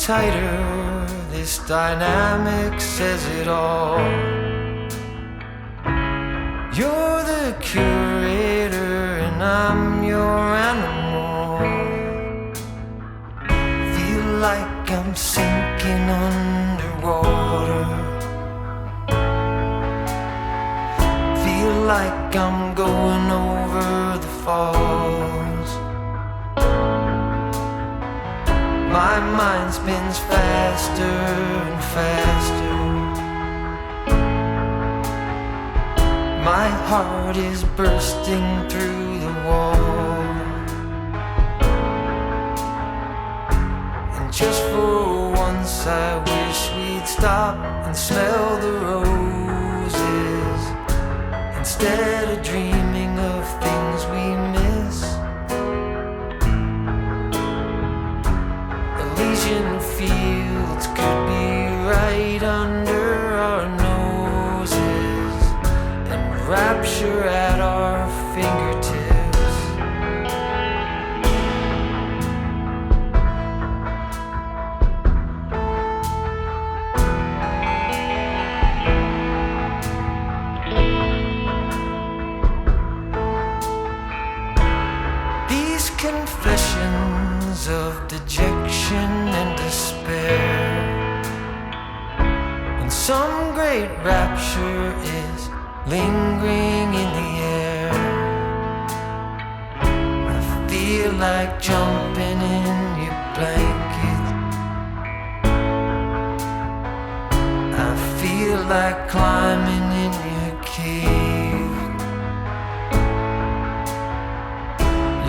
tighter. This dynamic says it all. You're the curator and I'm your animal. Feel like I'm sinking underwater. Feel like I'm going over the falls. My mind spins faster and faster. My heart is bursting through the wall. And just for once I wish we'd stop and smell the roses, instead of dreaming of things we miss. Elysian fields could be right under our noses, and rapture at our fingertips. These confessions of dejection and despair, when some great rapture is lingering in the air, I feel like jumping in your blanket. I feel like climbing in your cave.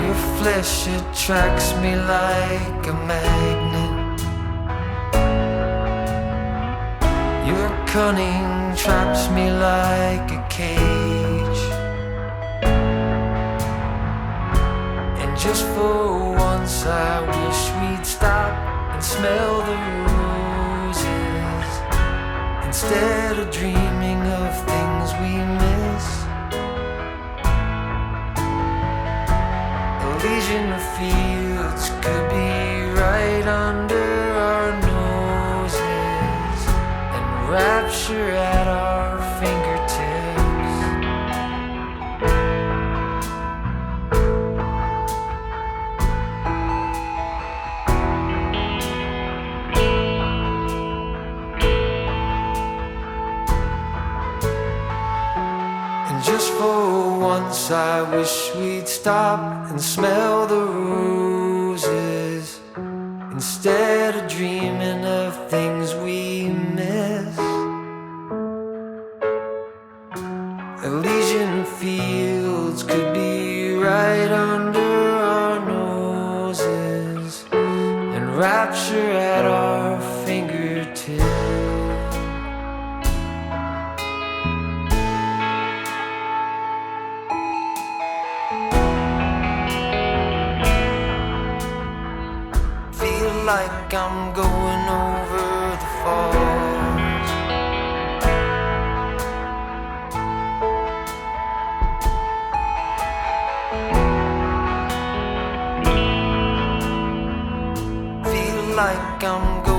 Your flesh attracts me like a magnet. Your cunning traps me like a cage. And just for once I wish we'd stop and smell the roses, instead of dreaming of things we miss. Elysian fields could be right under our noses, and rapture at our fingertips. And just for once I wish we'd stop and smell the roses, instead of dreaming of things we miss. Elysian fields could be right under our noses, and rapture at our fingertips. Feel like I'm going over the falls. Feel like I'm going